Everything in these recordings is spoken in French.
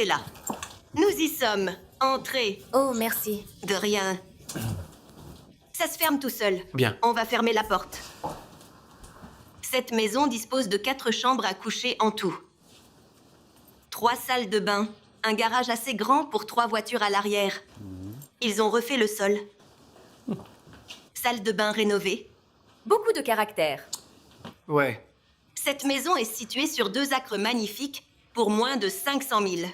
c'est là. Nous y sommes. Entrez. Oh, merci. De rien. Ça se ferme tout seul. Bien. On va fermer la porte. Cette maison dispose de 4 chambres à coucher en tout. 3 salles de bain, un garage assez grand pour 3 voitures à l'arrière. Ils ont refait le sol. Salle de bain rénovée. Beaucoup de caractère. Ouais. Cette maison est située sur 2 acres magnifiques pour moins de 500 000.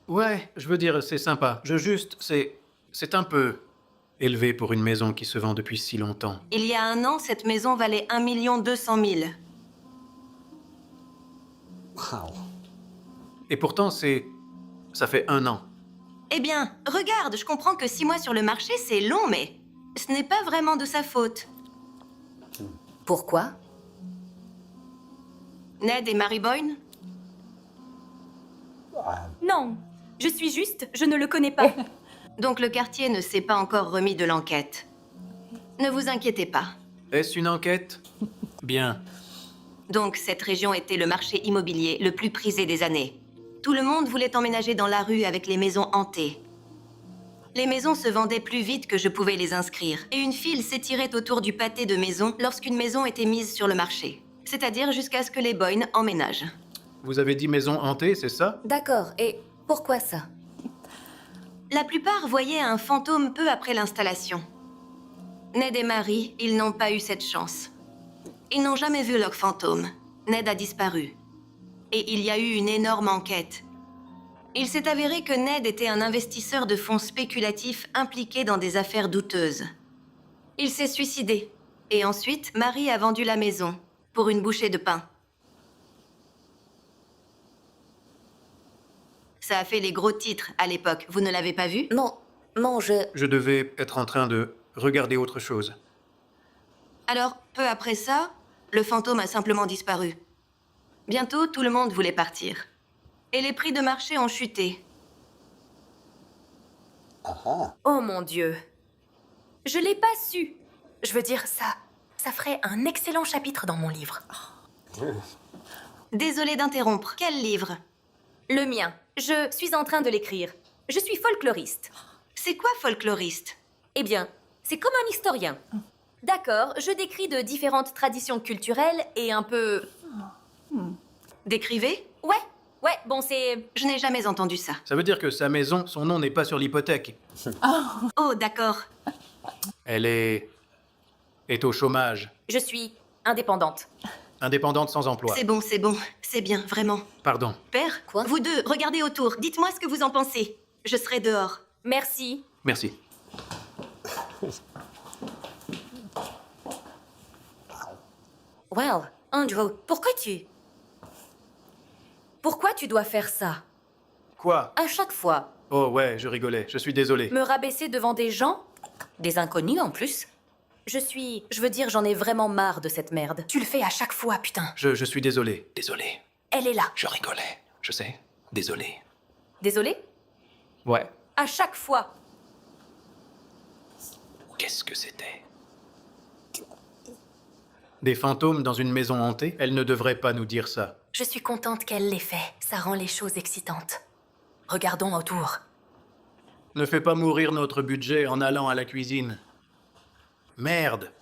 Ouais, je veux dire, c'est sympa. C'est un peu élevé pour une maison qui se vend depuis si longtemps. Il y a un an, cette maison valait 1 200 000. Wow. Et pourtant, ça fait 1 an. Eh bien, regarde, je comprends que 6 mois sur le marché, c'est long, mais ce n'est pas vraiment de sa faute. Pourquoi? Ned et Mary Boyne? Non, je suis juste, je ne le connais pas. Donc le quartier ne s'est pas encore remis de l'enquête. Ne vous inquiétez pas. Est-ce une enquête? Bien. Donc cette région était le marché immobilier le plus prisé des années. Tout le monde voulait emménager dans la rue avec les maisons hantées. Les maisons se vendaient plus vite que je pouvais les inscrire. Et une file s'étirait autour du pâté de maisons lorsqu'une maison était mise sur le marché. C'est-à-dire jusqu'à ce que les Boyne emménagent. Vous avez dit maison hantée, c'est ça? D'accord, et pourquoi ça? La plupart voyaient un fantôme peu après l'installation. Ned et Mary, ils n'ont pas eu cette chance. Ils n'ont jamais vu leur fantôme. Ned a disparu. Et il y a eu une énorme enquête. Il s'est avéré que Ned était un investisseur de fonds spéculatifs impliqué dans des affaires douteuses. Il s'est suicidé. Et ensuite, Mary a vendu la maison pour une bouchée de pain. Ça a fait les gros titres à l'époque. Vous ne l'avez pas vu? Non, Je devais être en train de regarder autre chose. Alors, peu après ça, le fantôme a simplement disparu. Bientôt, tout le monde voulait partir. Et les prix de marché ont chuté. Oh mon Dieu. Je l'ai pas su. Je veux dire, ça ferait un excellent chapitre dans mon livre. Désolée d'interrompre. Quel livre? Le mien. Je suis en train de l'écrire. Je suis folkloriste. C'est quoi folkloriste? Eh bien, c'est comme un historien. D'accord, je décris de différentes traditions culturelles et un peu... Décrivez? Ouais, bon, c'est... Je n'ai jamais entendu ça. Ça veut dire que sa maison, son nom n'est pas sur l'hypothèque. Oh, d'accord. Elle est au chômage. Je suis indépendante. Indépendante sans emploi. C'est bon, c'est bien, vraiment. Pardon. Père, Quoi? vous deux, regardez autour. Dites-moi ce que vous en pensez. Je serai dehors. Merci. Merci. Well, Andrew, pourquoi tu dois faire ça? Quoi? À chaque fois. Oh ouais, je rigolais. Je suis désolé. Me rabaisser devant des gens? Des inconnus en plus? Je veux dire, j'en ai vraiment marre de cette merde. Tu le fais à chaque fois, putain. Je suis désolé. Désolé. Elle est là. Je rigolais. Je sais. Désolé. Désolée? Ouais. À chaque fois. Qu'est-ce que c'était? Des fantômes dans une maison hantée? Elle ne devrait pas nous dire ça. Je suis contente qu'elle l'ait fait. Ça rend les choses excitantes. Regardons autour. Ne fais pas mourir notre budget en allant à la cuisine. Merde!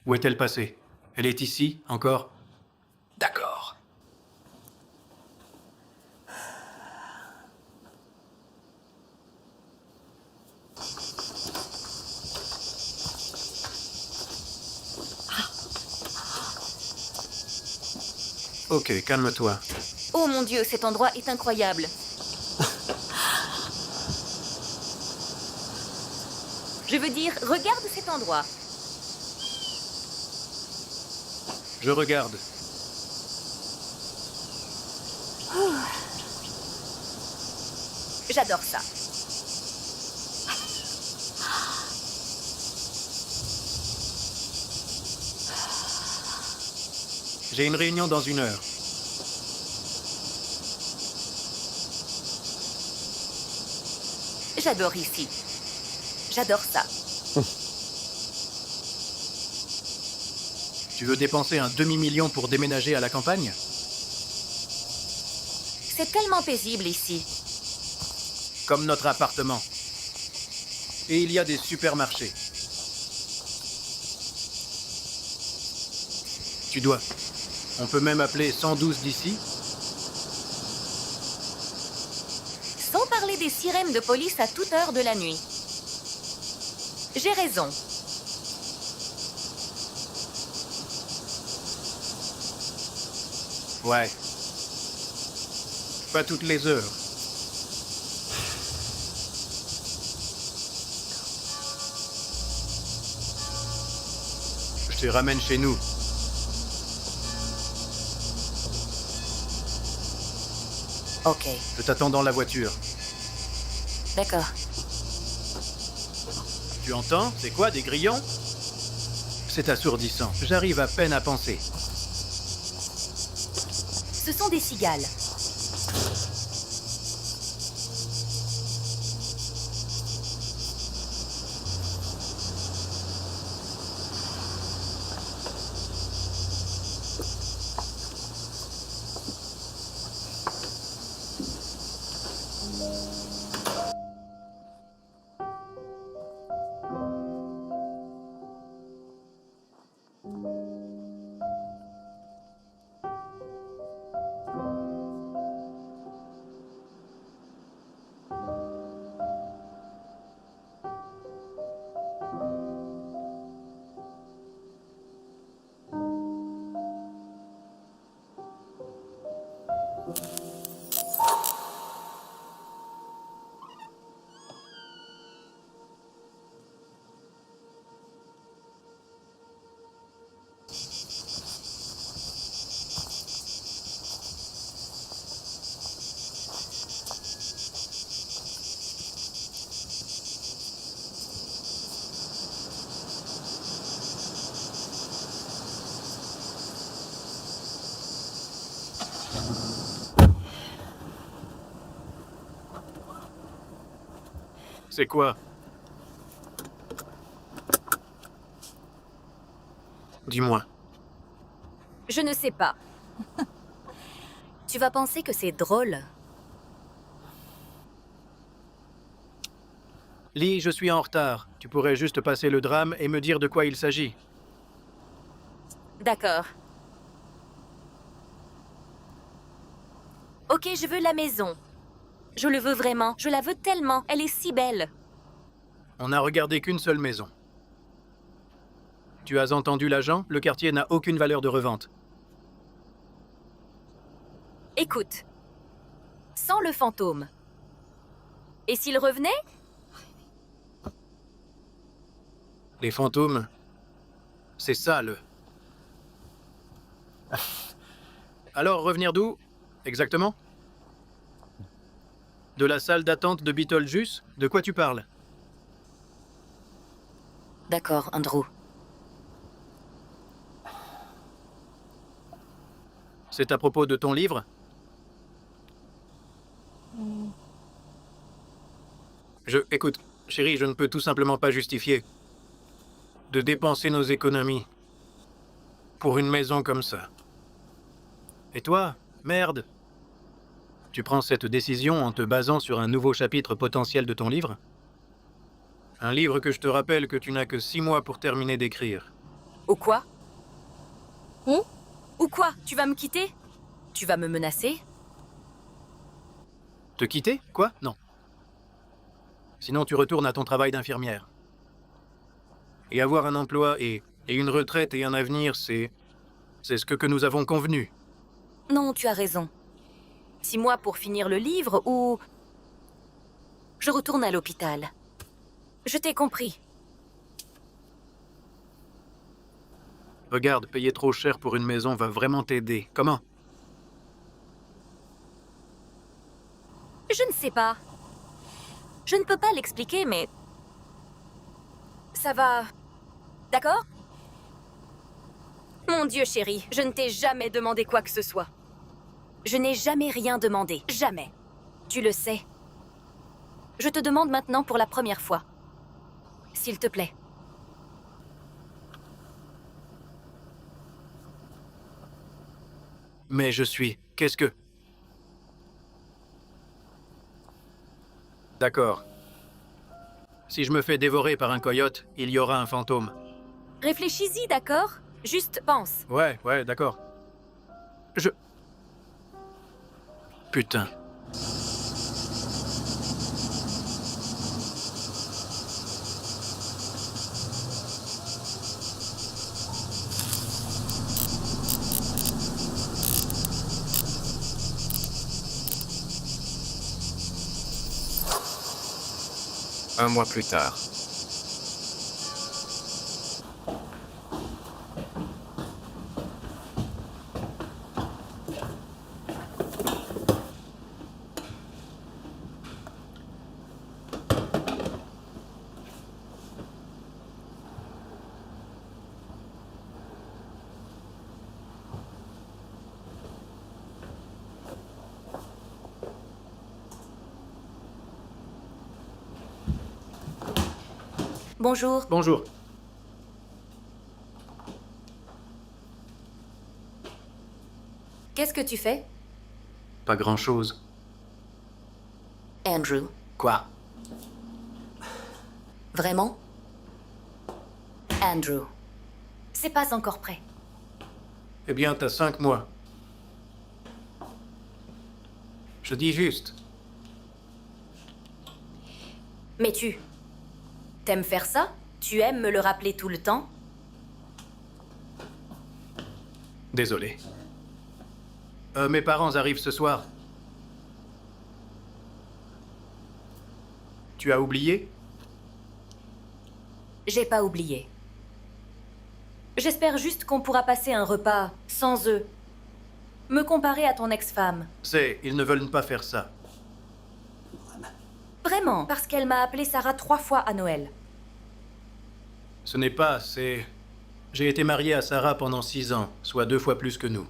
Où est-elle passée? Elle est ici, encore? D'accord. Ok, calme-toi. Oh mon Dieu, cet endroit est incroyable. Je veux dire, regarde cet endroit. Je regarde. J'adore ça. J'ai une réunion dans 1 heure. J'adore ici. J'adore ça. Tu veux dépenser un demi-million pour déménager à la campagne? C'est tellement paisible ici. Comme notre appartement. Et il y a des supermarchés. Tu dois. On peut même appeler 112 d'ici. Sans parler des sirènes de police à toute heure de la nuit. J'ai raison. Ouais. Pas toutes les heures. Je te ramène chez nous. Ok, Je t'attends dans la voiture. d'accord. Tu entends? C'est quoi, des grillons? C'est assourdissant. J'arrive à peine à penser. Ce sont des cigales. C'est quoi? Dis-moi. Je ne sais pas. Tu vas penser que c'est drôle. Lee, je suis en retard. Tu pourrais juste passer le drame et me dire de quoi il s'agit. D'accord. Ok, je veux la maison. Je le veux vraiment. Je la veux tellement. Elle est si belle. On n'a regardé qu'une seule maison. Tu as entendu l'agent? Le quartier n'a aucune valeur de revente. Écoute. Sans le fantôme. Et s'il revenait? Les fantômes, c'est ça le... Alors, revenir d'où? Exactement? De la salle d'attente de Beetlejuice? De quoi tu parles? D'accord, Andrew. C'est à propos de ton livre? Écoute, chérie, je ne peux tout simplement pas justifier de dépenser nos économies pour une maison comme ça. Et toi, merde, tu prends cette décision en te basant sur un nouveau chapitre potentiel de ton livre? Un livre que je te rappelle que tu n'as que 6 mois pour terminer d'écrire. Ou quoi? Ou quoi? Tu vas me quitter? Tu vas me menacer? Te quitter? Quoi? Non. Sinon, tu retournes à ton travail d'infirmière. Et avoir un emploi et une retraite et un avenir, c'est ce que nous avons convenu. Non, tu as raison. 6 mois pour finir le livre ou... Je retourne à l'hôpital. Je t'ai compris. Regarde, payer trop cher pour une maison va vraiment t'aider. Comment? Je ne sais pas. Je ne peux pas l'expliquer, mais... Ça va... D'accord? Mon Dieu, chérie, je ne t'ai jamais demandé quoi que ce soit. Je n'ai jamais rien demandé. Jamais. Tu le sais. Je te demande maintenant pour la première fois. S'il te plaît. Mais je suis... Qu'est-ce que... D'accord. Si je me fais dévorer par un coyote, il y aura un fantôme. Réfléchis-y, d'accord? Juste pense. Ouais, d'accord. Je... Putain. Un mois plus tard. Bonjour. Bonjour. Qu'est-ce que tu fais? Pas grand-chose. Andrew. Quoi? Vraiment? Andrew. C'est pas encore prêt. Eh bien, t'as 5 mois. Je dis juste. Mais tu... T'aimes faire ça? Tu aimes me le rappeler tout le temps? Désolé. Mes parents arrivent ce soir. Tu as oublié? J'ai pas oublié. J'espère juste qu'on pourra passer un repas sans eux. Me comparer à ton ex-femme. Ils ne veulent pas faire ça. Vraiment, parce qu'elle m'a appelé Sarah 3 fois à Noël. Ce n'est pas, c'est... J'ai été marié à Sarah pendant 6 ans, soit 2 fois plus que nous.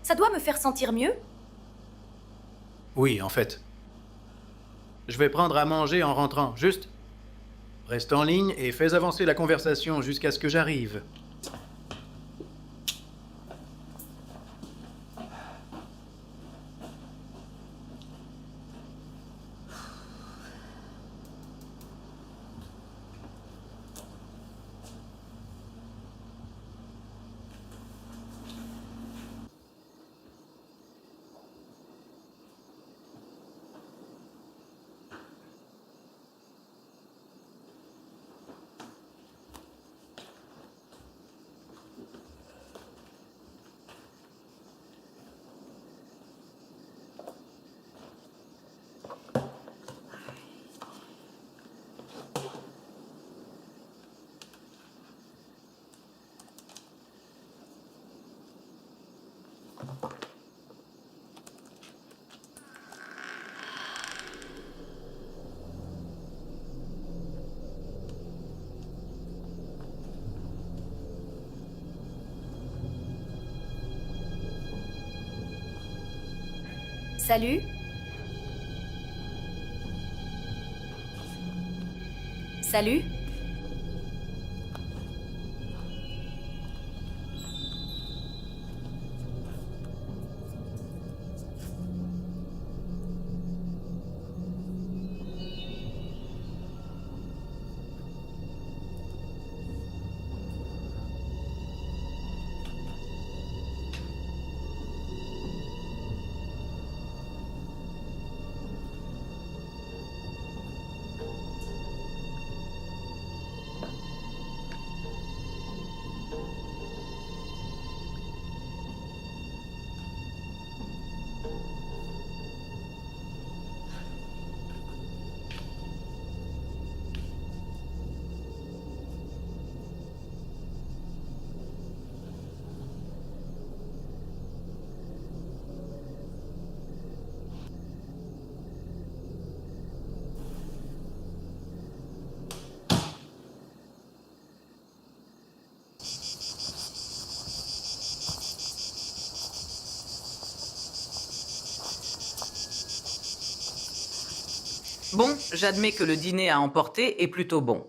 Ça doit me faire sentir mieux? Oui, en fait. Je vais prendre à manger en rentrant, juste. Reste en ligne et fais avancer la conversation jusqu'à ce que j'arrive. Salut? Salut? Bon, j'admets que le dîner à emporter est plutôt bon.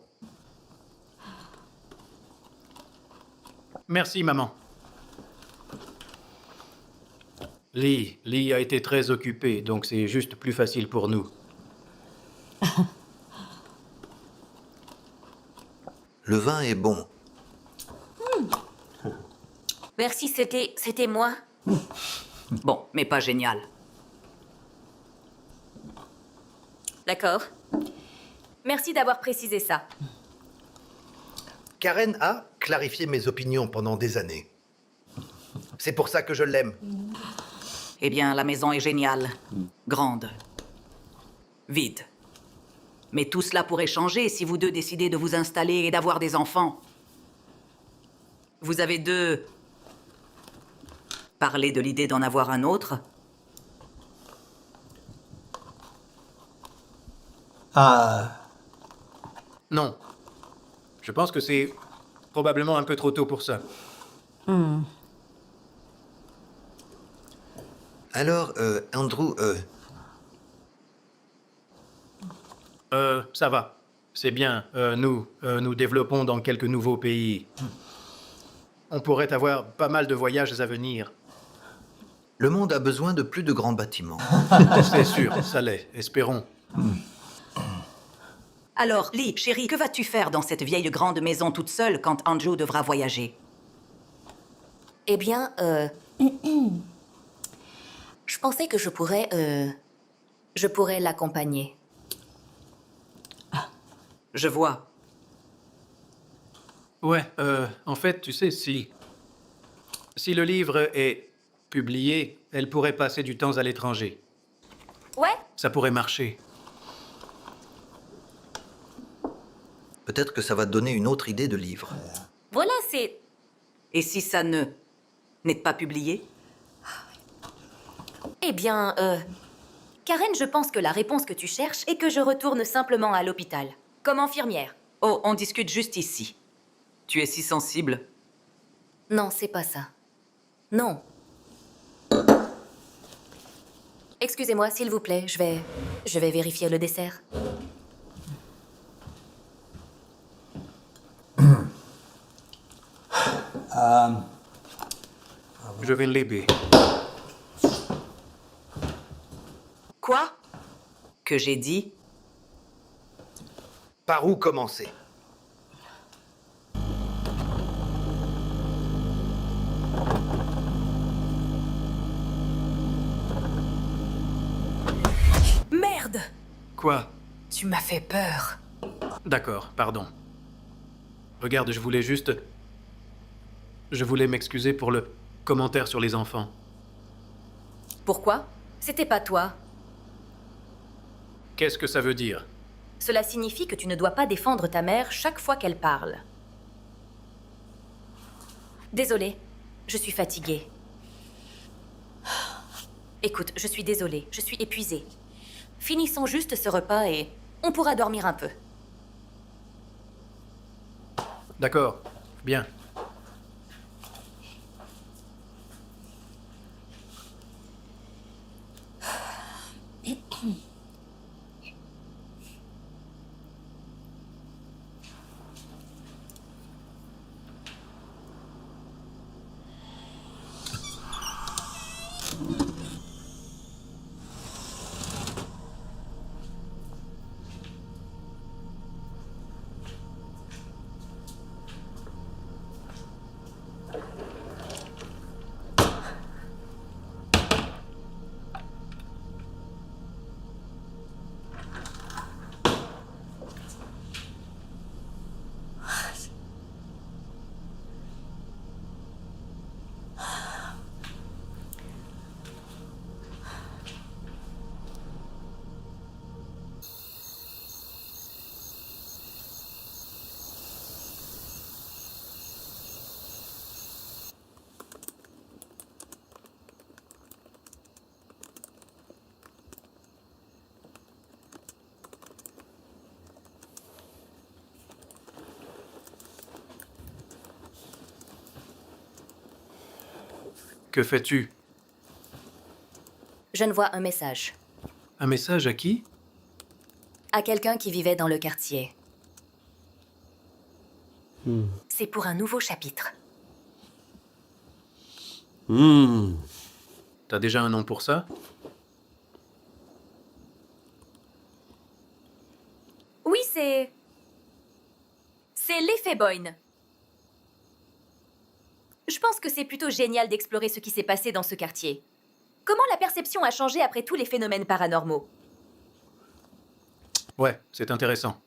Merci, maman. Lee a été très occupé, donc c'est juste plus facile pour nous. Le vin est bon. Merci, c'était moi. Bon, mais pas génial. D'accord. Merci d'avoir précisé ça. Karen a clarifié mes opinions pendant des années. C'est pour ça que je l'aime. Eh bien, la maison est géniale. Grande. Vide. Mais tout cela pourrait changer si vous deux décidez de vous installer et d'avoir des enfants. Vous avez deux... parlé de l'idée d'en avoir un autre? Ah, Non. Je pense que c'est probablement un peu trop tôt pour ça. Alors, Andrew, Ça va. C'est bien. Nous développons dans quelques nouveaux pays. On pourrait avoir pas mal de voyages à venir. le monde a besoin de plus de grands bâtiments. C'est sûr, ça l'est. Espérons. Alors, Lee, chérie, que vas-tu faire dans cette vieille grande maison toute seule quand Andrew devra voyager? Eh bien, je pensais que je pourrais l'accompagner. Je vois. Ouais, en fait, tu sais, si le livre est publié, elle pourrait passer du temps à l'étranger. Ouais, Ça pourrait marcher. Peut-être que ça va te donner une autre idée de livre. voilà, c'est... Et si ça n'est pas publié? Eh bien, Karen, je pense que la réponse que tu cherches est que je retourne simplement à l'hôpital, comme infirmière. Oh, on discute juste ici. Tu es si sensible. Non, c'est pas ça. Non. Excusez-moi, s'il vous plaît, je vais vérifier le dessert. Je vais l'aider. Quoi? Que j'ai dit? Par où commencer? Merde! Quoi? Tu m'as fait peur. D'accord, pardon. Regarde, je voulais m'excuser pour le commentaire sur les enfants. Pourquoi? C'était pas toi. Qu'est-ce que ça veut dire? Cela signifie que tu ne dois pas défendre ta mère chaque fois qu'elle parle. Désolée, je suis fatiguée. Écoute, je suis désolée, je suis épuisée. Finissons juste ce repas et on pourra dormir un peu. D'accord, bien. Que fais-tu? Je ne vois un message. Un message à qui? À quelqu'un qui vivait dans le quartier. C'est pour un nouveau chapitre. T'as déjà un nom pour ça? Oui, c'est l'effet Boyne. Je pense que c'est plutôt génial d'explorer ce qui s'est passé dans ce quartier. Comment la perception a changé après tous les phénomènes paranormaux? Ouais, c'est intéressant.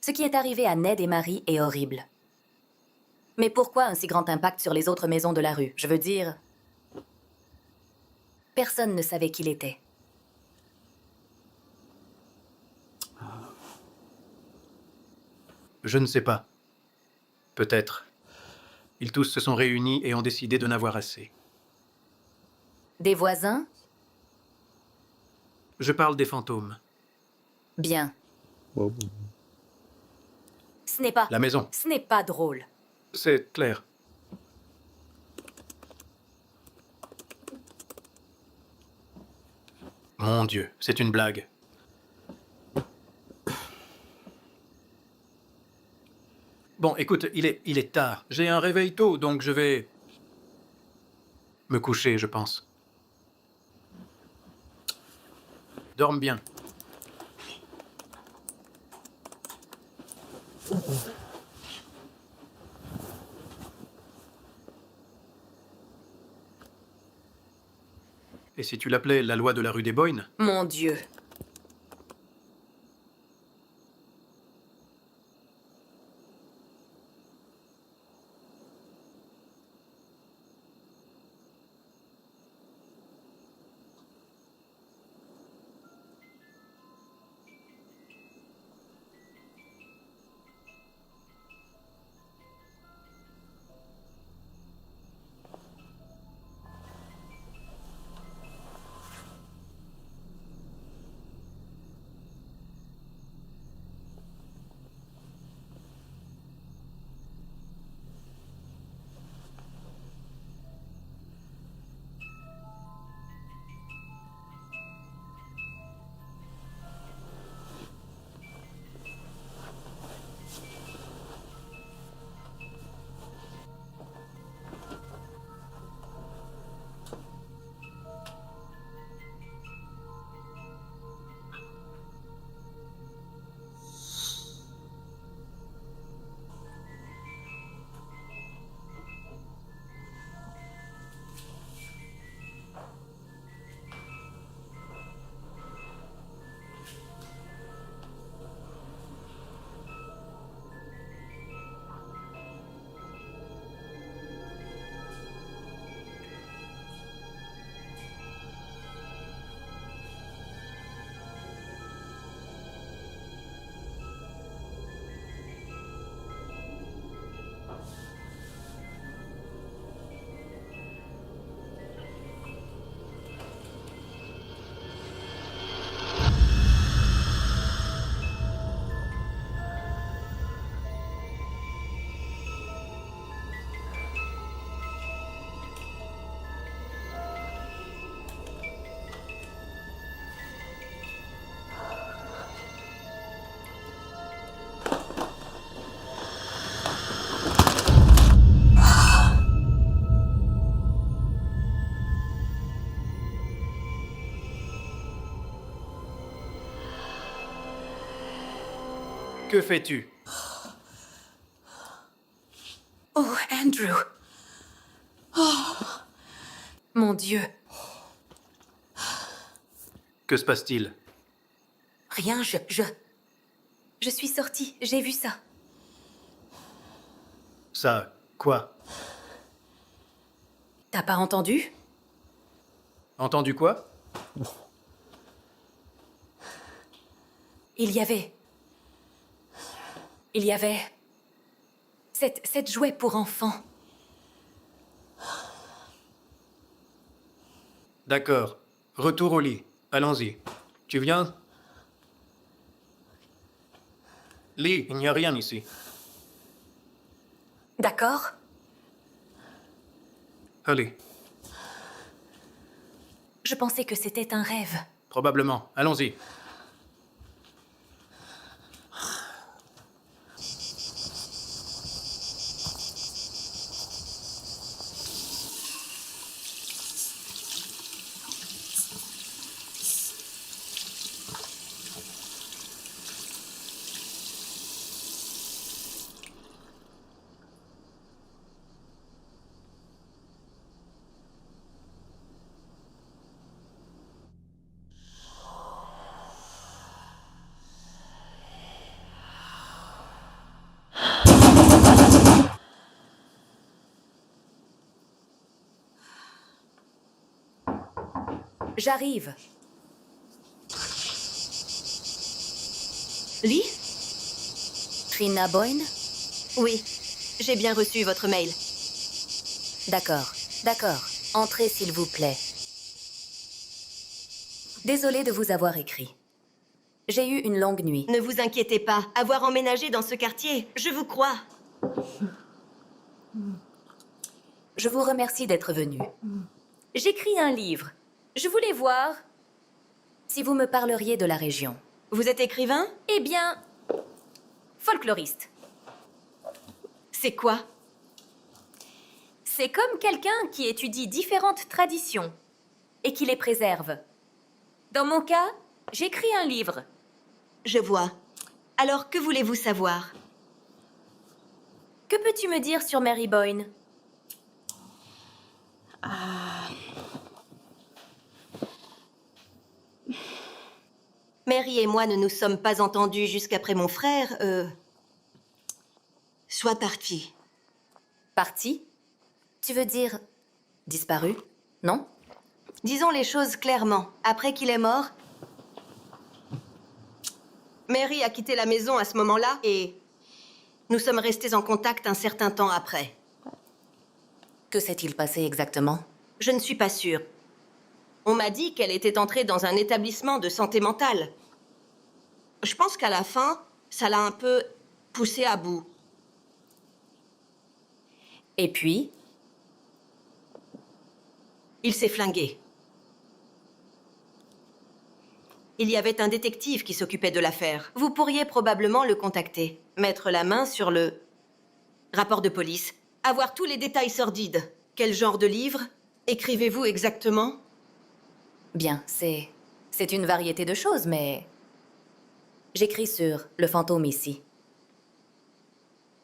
Ce qui est arrivé à Ned et Marie est horrible. Mais pourquoi un si grand impact sur les autres maisons de la rue? Je veux dire... Personne ne savait qui il était. Je ne sais pas. Peut-être. Ils tous se sont réunis et ont décidé de n'avoir assez. Des voisins? Je parle des fantômes. Bien. Wow. Ce n'est pas... La maison. Ce n'est pas drôle. C'est clair. Mon Dieu, c'est une blague. Bon, écoute, il est tard. J'ai un réveil tôt, donc je vais me coucher, je pense. Dorme bien. Et si tu l'appelais la loi de la rue des Boynes? Mon Dieu. Que fais-tu? Oh, Andrew. Oh. Mon Dieu. Que se passe-t-il? Rien, Je suis sortie, j'ai vu ça. Ça, quoi? T'as pas entendu? Entendu quoi? Il y avait... Cette jouet pour enfants. D'accord. Retour au lit. Allons-y. Tu viens? Lee, il n'y a rien ici. D'accord? Allez, Je pensais que c'était un rêve. probablement. Allons-y. J'arrive. Lee? Trina Boyne? Oui, j'ai bien reçu votre mail. D'accord, d'accord. Entrez s'il vous plaît. Désolée de vous avoir écrit. J'ai eu une longue nuit. Ne vous inquiétez pas, avoir emménagé dans ce quartier, je vous crois. Je vous remercie d'être venu. J'écris un livre. Je voulais voir. Si vous me parleriez de la région. Vous êtes écrivain? Eh bien, folkloriste. C'est quoi? C'est comme quelqu'un qui étudie différentes traditions et qui les préserve. Dans mon cas, j'écris un livre. Je vois. Alors, que voulez-vous savoir? Que peux-tu me dire sur Mary Boyne? Mary et moi ne nous sommes pas entendus jusqu'après mon frère, soit parti. Parti? Tu veux dire disparu? Non? Disons les choses clairement. Après qu'il est mort, Mary a quitté la maison à ce moment-là et nous sommes restés en contact un certain temps après. Que s'est-il passé exactement? Je ne suis pas sûre. On m'a dit qu'elle était entrée dans un établissement de santé mentale. Je pense qu'à la fin, ça l'a un peu poussée à bout. Et puis? Il s'est flingué. Il y avait un détective qui s'occupait de l'affaire. Vous pourriez probablement le contacter, mettre la main sur le rapport de police, avoir tous les détails sordides. Quel genre de livre écrivez-vous exactement? Bien, c'est une variété de choses, mais... J'écris sur le fantôme ici.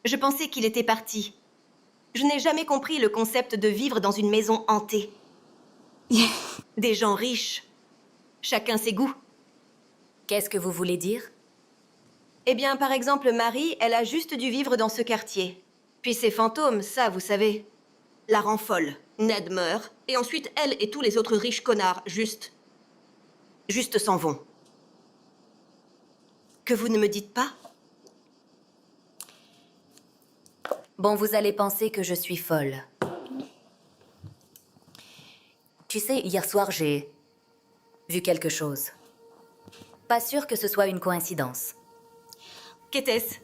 Je pensais qu'il était parti. Je n'ai jamais compris le concept de vivre dans une maison hantée. Des gens riches. Chacun ses goûts. Qu'est-ce que vous voulez dire? Eh bien, par exemple, Marie, elle a juste dû vivre dans ce quartier. Puis ces fantômes, ça, vous savez, la rend folle. Ned meurt, et ensuite elle et tous les autres riches connards, juste s'en vont. Que vous ne me dites pas? Bon, vous allez penser que je suis folle. Tu sais, hier soir, j'ai vu quelque chose. Pas sûr que ce soit une coïncidence. Qu'était-ce?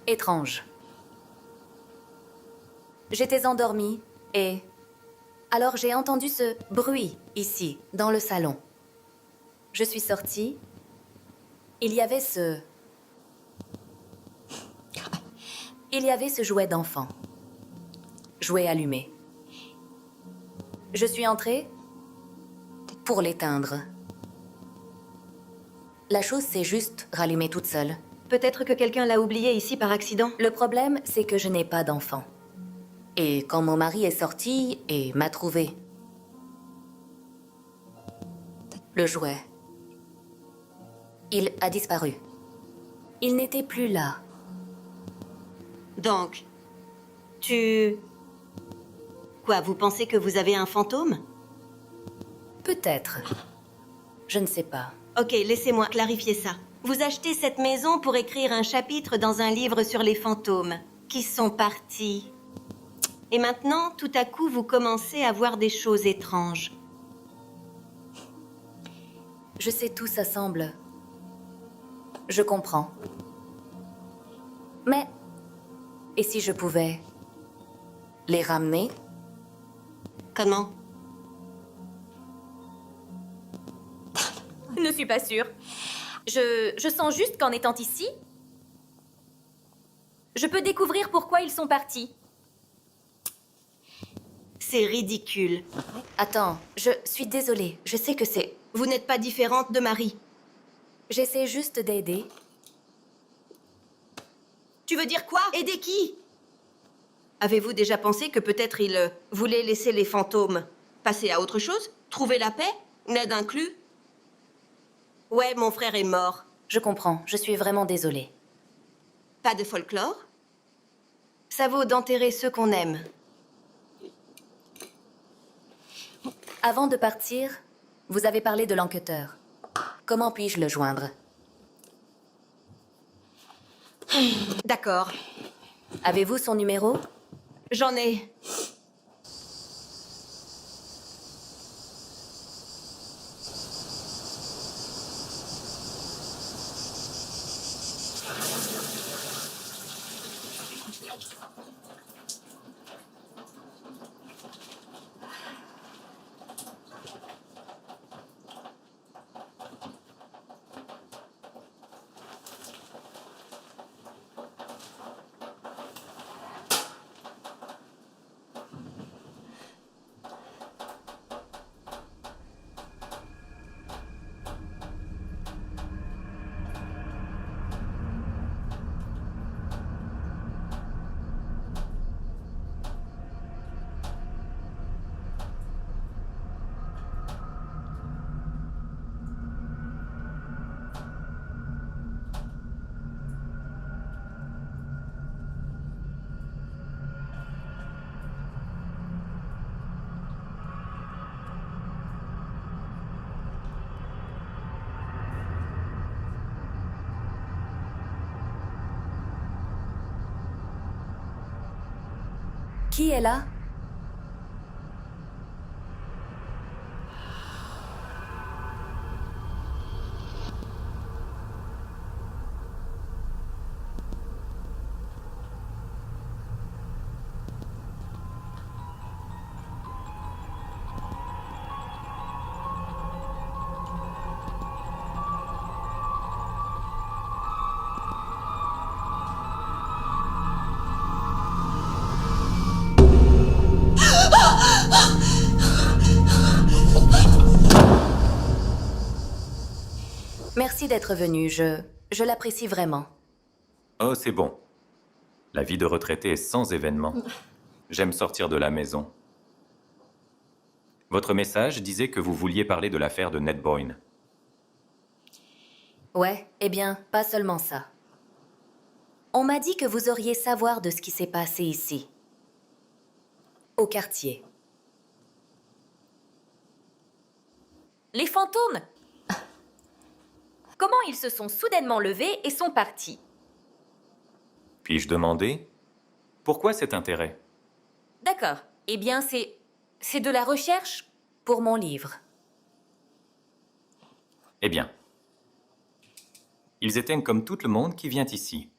Étrange. J'étais endormie et... Alors j'ai entendu ce bruit ici, dans le salon. Je suis sortie. Il y avait ce jouet d'enfant. Jouet allumé. Je suis entrée pour l'éteindre. La chose s'est juste rallumée toute seule. Peut-être que quelqu'un l'a oublié ici par accident. Le problème, c'est que je n'ai pas d'enfant. Et quand mon mari est sorti et m'a trouvé le jouet, il a disparu. Il n'était plus là. Donc, Quoi, vous pensez que vous avez un fantôme? Peut-être. Je ne sais pas. Ok, laissez-moi clarifier ça. Vous achetez cette maison pour écrire un chapitre dans un livre sur les fantômes qui sont partis. Et maintenant, tout à coup, vous commencez à voir des choses étranges. Je sais, tout ça semble... Je comprends. Mais... Et si je pouvais... les ramener? Comment? Je ne suis pas sûre. Je sens juste qu'en étant ici, je peux découvrir pourquoi ils sont partis. C'est ridicule. Attends, je suis désolée. Je sais que c'est... Vous n'êtes pas différente de Marie. J'essaie juste d'aider. Tu veux dire quoi? Aider qui? Avez-vous déjà pensé que peut-être il voulait laisser les fantômes passer à autre chose? Trouver la paix? Ned inclus? Ouais, mon frère est mort. Je comprends. Je suis vraiment désolée. Pas de folklore? Ça vaut d'enterrer ceux qu'on aime. Avant de partir, vous avez parlé de l'enquêteur. Comment puis-je le joindre? D'accord. Avez-vous son numéro? J'en ai. Qui est là? Merci d'être venu, je l'apprécie vraiment. Oh, c'est bon. La vie de retraité est sans événement. J'aime sortir de la maison. Votre message disait que vous vouliez parler de l'affaire de Ned Boyne. Ouais, eh bien, pas seulement ça. On m'a dit que vous auriez savoir de ce qui s'est passé ici. Au quartier. Les fantômes! Comment ils se sont soudainement levés et sont partis? Puis-je demander pourquoi cet intérêt? D'accord. Eh bien, c'est de la recherche? Pour mon livre. Eh bien, ils éteignent comme tout le monde qui vient ici.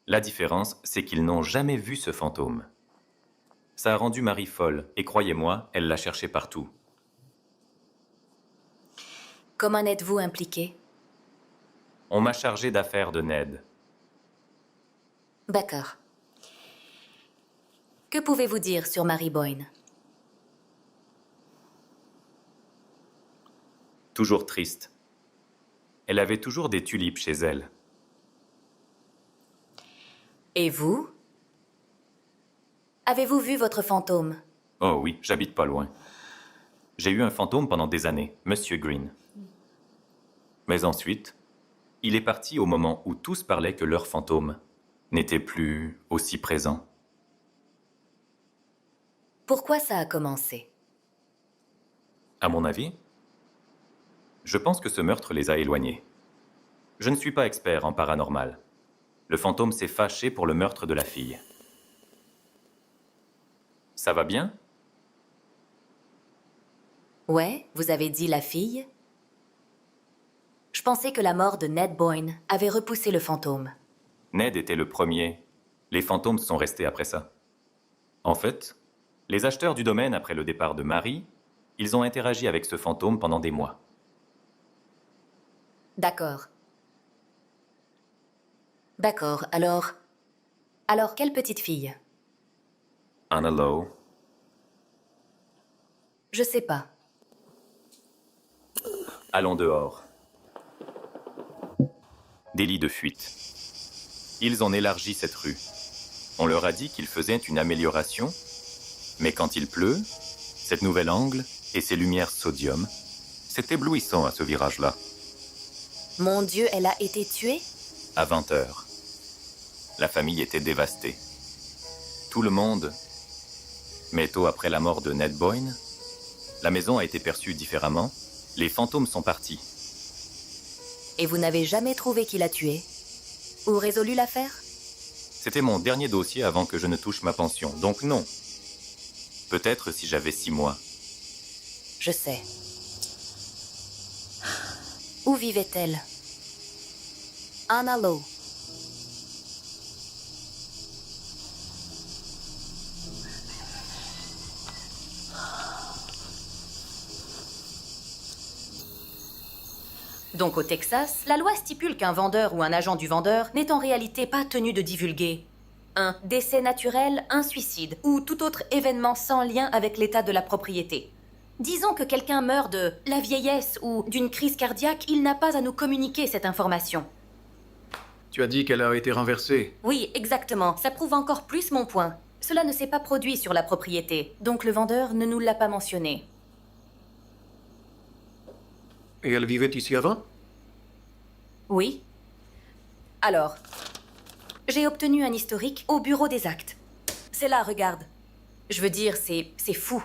La différence, c'est qu'ils n'ont jamais vu ce fantôme. Ça a rendu Marie folle, et croyez-moi, elle l'a cherché partout. Comment êtes-vous impliqué? On m'a chargé d'affaires de Ned. D'accord. Que pouvez-vous dire sur Mary Boyne? Toujours triste. Elle avait toujours des tulipes chez elle. Et vous? Avez-vous vu votre fantôme? Oh oui, j'habite pas loin. J'ai eu un fantôme pendant des années, Monsieur Green. Mais ensuite, il est parti au moment où tous parlaient que leur fantôme n'était plus aussi présent. Pourquoi ça a commencé? À mon avis, je pense que ce meurtre les a éloignés. Je ne suis pas expert en paranormal. Le fantôme s'est fâché pour le meurtre de la fille. Ça va bien? Ouais, vous avez dit la fille? Je pensais que la mort de Ned Boyne avait repoussé le fantôme. Ned était le premier. Les fantômes sont restés après ça. En fait, les acheteurs du domaine après le départ de Marie, ils ont interagi avec ce fantôme pendant des mois. D'accord. D'accord, alors... Alors, quelle petite fille? Anna Lowe, Je sais pas. allons dehors. Délit de fuite. Ils ont élargi cette rue. On leur a dit qu'ils faisaient une amélioration, mais quand il pleut, cette nouvelle angle et ces lumières sodium, c'est éblouissant à ce virage-là. Mon Dieu, elle a été tuée? À 20 heures. La famille était dévastée. Tout le monde, mais tôt après la mort de Ned Boyne, La maison a été perçue différemment. Les fantômes sont partis. Et vous n'avez jamais trouvé qui l'a tué? Ou résolu l'affaire? C'était mon dernier dossier avant que je ne touche ma pension, donc non. Peut-être si j'avais 6 mois. Je sais. Où vivait-elle? Anna Lowe. Donc au Texas, la loi stipule qu'un vendeur ou un agent du vendeur n'est en réalité pas tenu de divulguer un décès naturel, un suicide ou tout autre événement sans lien avec l'état de la propriété. Disons que quelqu'un meurt de la vieillesse ou d'une crise cardiaque, il n'a pas à nous communiquer cette information. Tu as dit qu'elle a été renversée. Oui, exactement. Ça prouve encore plus mon point. Cela ne s'est pas produit sur la propriété, donc le vendeur ne nous l'a pas mentionné. Et elle vivait ici avant? Oui. Alors, j'ai obtenu un historique au bureau des actes. C'est là, regarde. Je veux dire, c'est fou.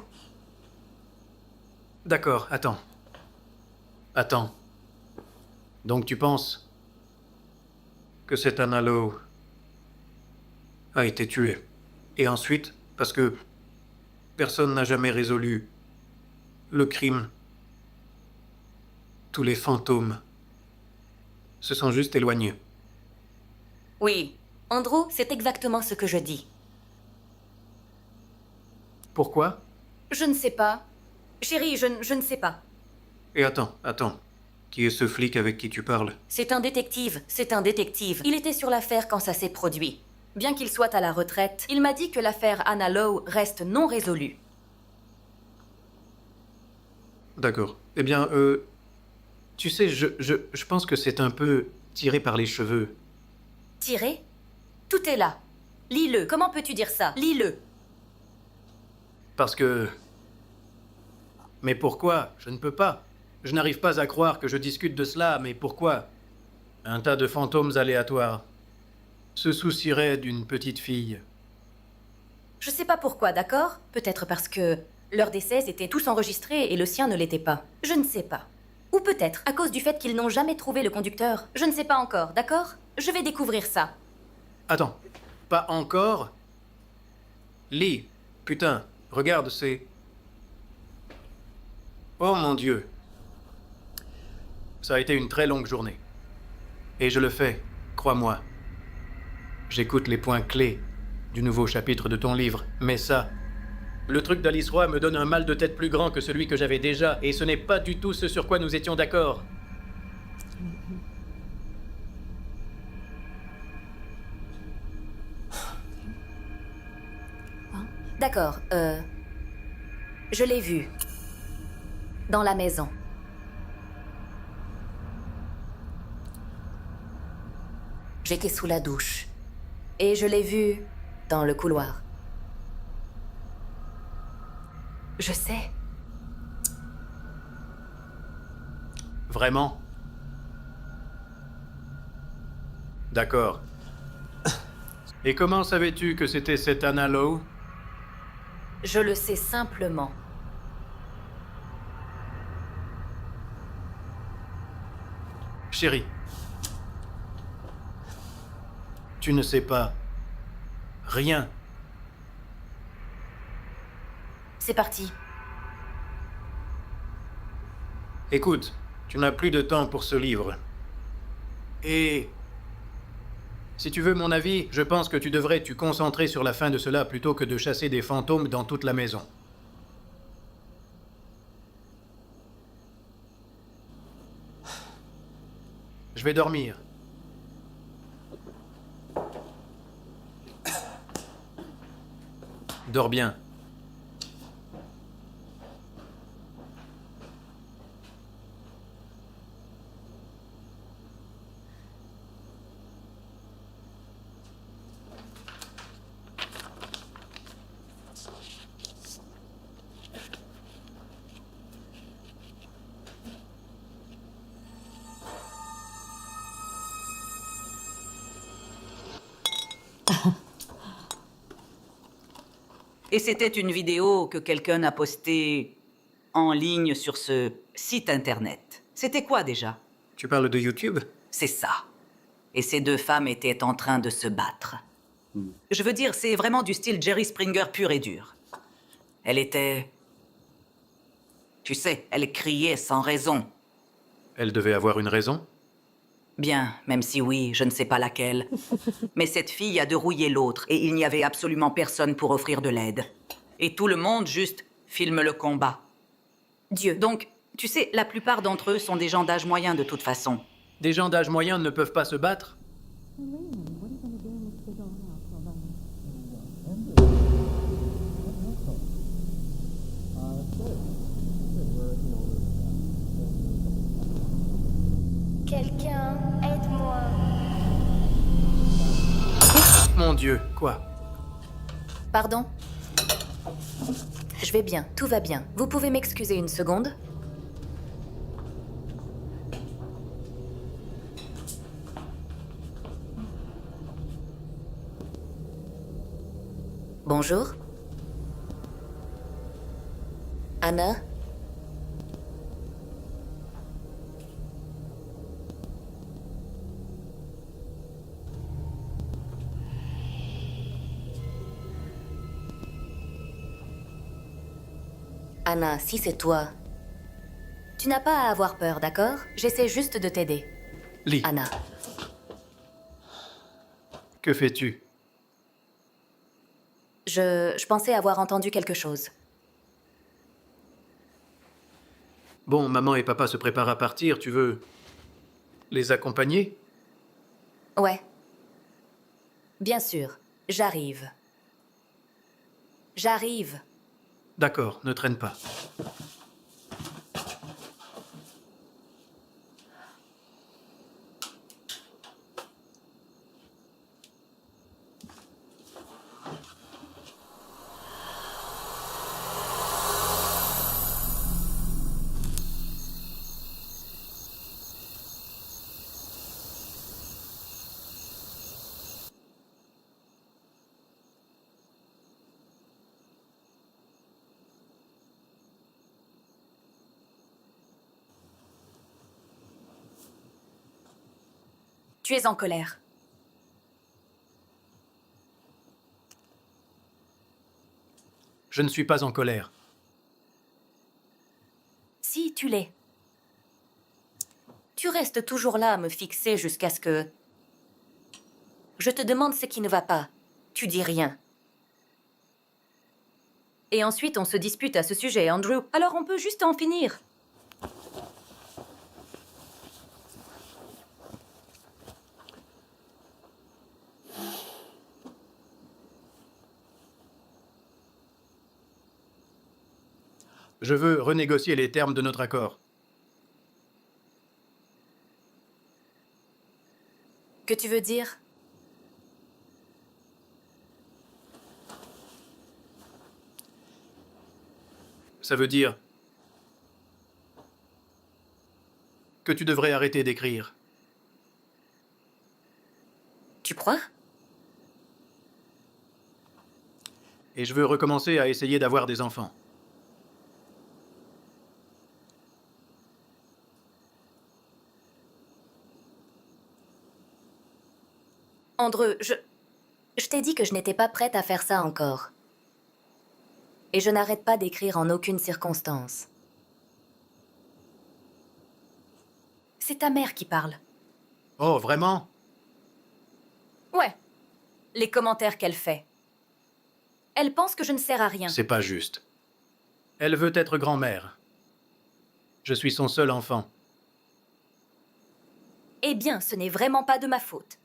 D'accord, attends. Attends. Donc tu penses que cette Anna Lowe a été tuée. Et ensuite, parce que personne n'a jamais résolu le crime, tous les fantômes se sont juste éloignés. Oui. Andrew, c'est exactement ce que je dis. Pourquoi? Je ne sais pas. Chérie, je ne sais pas. Et attends. Qui est ce flic avec qui tu parles? C'est un détective. Il était sur l'affaire quand ça s'est produit. Bien qu'il soit à la retraite, il m'a dit que l'affaire Anna Lowe reste non résolue. D'accord. Eh bien, tu sais, je pense que c'est un peu tiré par les cheveux. Tiré? Tout est là. Lis-le. Comment peux-tu dire ça? Lis-le. Parce que... Mais pourquoi? Je ne peux pas. Je n'arrive pas à croire que je discute de cela, mais pourquoi? Un tas de fantômes aléatoires se soucieraient d'une petite fille. Je sais pas pourquoi, d'accord? Peut-être parce que leurs décès étaient tous enregistrés et le sien ne l'était pas. Je ne sais pas. Ou peut-être à cause du fait qu'ils n'ont jamais trouvé le conducteur. Je ne sais pas encore, d'accord? Je vais découvrir ça. Attends, pas encore? Lis, putain, regarde, c'est... Oh mon Dieu. Ça a été une très longue journée. Et je le fais, crois-moi. J'écoute les points clés du nouveau chapitre de ton livre, mais ça... Le truc d'Alice Roy me donne un mal de tête plus grand que celui que j'avais déjà, et ce n'est pas du tout ce sur quoi nous étions d'accord. D'accord, je l'ai vu. Dans la maison. J'étais sous la douche. Et je l'ai vu dans le couloir. Je sais. Vraiment? D'accord. Et comment savais-tu que c'était cette Anna Lowe? Je le sais simplement. Chérie. Tu ne sais pas rien. C'est parti. Écoute, tu n'as plus de temps pour ce livre. Et... si tu veux mon avis, je pense que tu devrais te concentrer sur la fin de cela plutôt que de chasser des fantômes dans toute la maison. Je vais dormir. Dors bien. Et c'était une vidéo que quelqu'un a postée en ligne sur ce site internet. C'était quoi déjà? Tu parles de YouTube? C'est ça. Et ces deux femmes étaient en train de se battre. Je veux dire, c'est vraiment du style Jerry Springer pur et dur. Elle était... Tu sais, elle criait sans raison. Elle devait avoir une raison? Bien, même si oui, je ne sais pas laquelle. Mais cette fille a dérouillé l'autre, et il n'y avait absolument personne pour offrir de l'aide. Et tout le monde juste filme le combat. Dieu. Donc, tu sais, la plupart d'entre eux sont des gens d'âge moyen de toute façon. Des gens d'âge moyen ne peuvent pas se battre? Quelqu'un, aide-moi. Mon Dieu, quoi? Pardon? Je vais bien, tout va bien. Vous pouvez m'excuser une seconde? Bonjour? Anna? Anna, si c'est toi, tu n'as pas à avoir peur, d'accord? J'essaie juste de t'aider. Lee, Anna, que fais-tu? je pensais avoir entendu quelque chose. Bon, maman et papa se préparent à partir, tu veux les accompagner? Ouais. Bien sûr, j'arrive. J'arrive. D'accord, ne traîne pas. Tu es en colère. Je ne suis pas en colère. Si, tu l'es. Tu restes toujours là à me fixer jusqu'à ce que... Je te demande ce qui ne va pas. Tu dis rien. Et ensuite, on se dispute à ce sujet, Andrew. Alors on peut juste en finir. Je veux renégocier les termes de notre accord. Que tu veux dire? Ça veut dire que tu devrais arrêter d'écrire. Tu crois? Et je veux recommencer à essayer d'avoir des enfants. Andrew, je t'ai dit que je n'étais pas prête à faire ça encore. Et je n'arrête pas d'écrire en aucune circonstance. C'est ta mère qui parle. Oh, vraiment? Ouais. Les commentaires qu'elle fait. Elle pense que je ne sers à rien. C'est pas juste. Elle veut être grand-mère. Je suis son seul enfant. Eh bien, ce n'est vraiment pas de ma faute.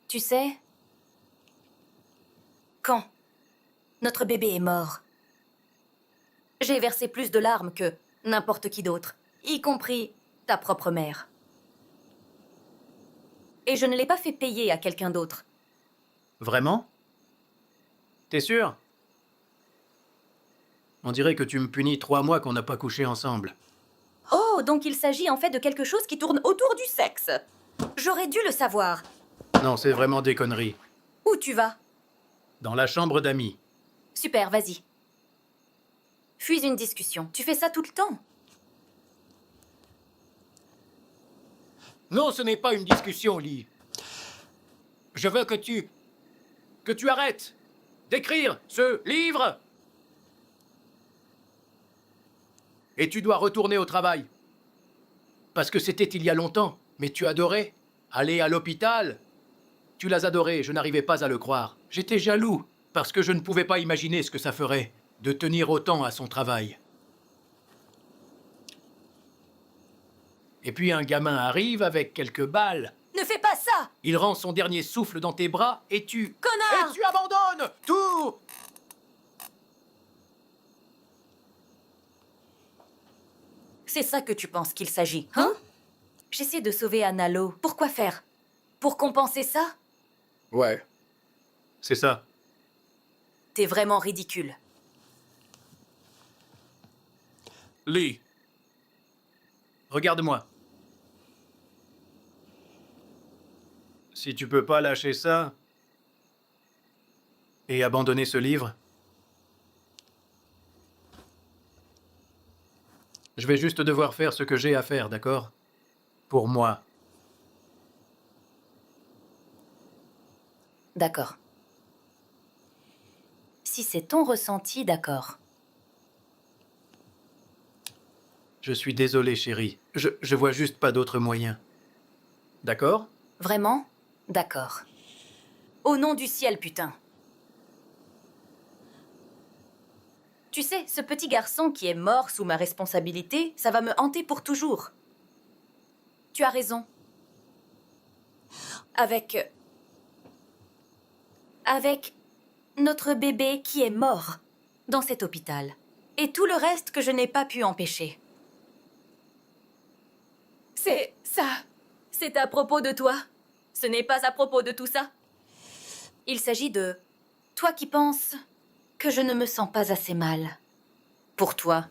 Tu sais, quand notre bébé est mort, j'ai versé plus de larmes que n'importe qui d'autre, y compris ta propre mère. Et je ne l'ai pas fait payer à quelqu'un d'autre. Vraiment? T'es sûr? On dirait que tu me punis 3 mois qu'on n'a pas couché ensemble. Oh, donc il s'agit en fait de quelque chose qui tourne autour du sexe. J'aurais dû le savoir. Non, c'est vraiment des conneries. Où tu vas? Dans la chambre d'amis. Super, vas-y. Fuis une discussion. Tu fais ça tout le temps. Non, ce n'est pas une discussion, Lee. Je veux que tu arrêtes d'écrire ce livre. Et tu dois retourner au travail. Parce que c'était il y a longtemps, mais tu adorais aller à l'hôpital. Tu l'as adoré, je n'arrivais pas à le croire. J'étais jaloux, parce que je ne pouvais pas imaginer ce que ça ferait de tenir autant à son travail. Et puis un gamin arrive avec quelques balles. Ne fais pas ça! Il rend son dernier souffle dans tes bras et tu... Connard! Et tu abandonnes tout! C'est ça que tu penses qu'il s'agit, hein? J'essaie de sauver Analo. Pourquoi faire? Pour compenser ça? Ouais. C'est ça. T'es vraiment ridicule. Lee. Regarde-moi. Si tu peux pas lâcher ça et abandonner ce livre, je vais juste devoir faire ce que j'ai à faire, d'accord? Pour moi. D'accord. Si c'est ton ressenti, d'accord. Je suis désolé, chérie. Je vois juste pas d'autre moyen. D'accord? Vraiment? D'accord. Au nom du ciel, putain. Tu sais, ce petit garçon qui est mort sous ma responsabilité, ça va me hanter pour toujours. Tu as raison. Avec notre bébé qui est mort dans cet hôpital. Et tout le reste que je n'ai pas pu empêcher. C'est ça. C'est à propos de toi. Ce n'est pas à propos de tout ça. Il s'agit de toi qui penses que je ne me sens pas assez mal. Pour toi.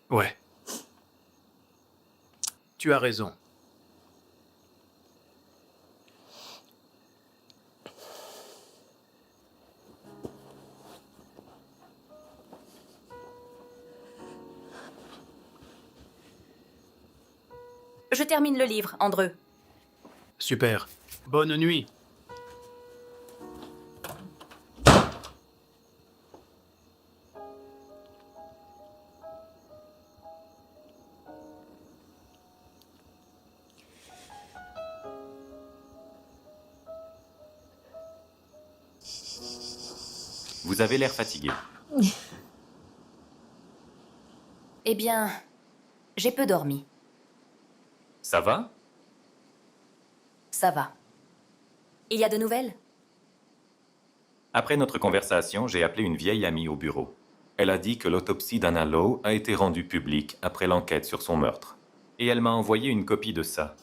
Ouais. Tu as raison. Je termine le livre, Andreu. Super. Bonne nuit. Vous avez l'air fatigué. Eh bien, j'ai peu dormi. Ça va? Ça va. Il y a de nouvelles? Après notre conversation, j'ai appelé une vieille amie au bureau. Elle a dit que l'autopsie d'Anna Lowe a été rendue publique après l'enquête sur son meurtre. Et elle m'a envoyé une copie de ça.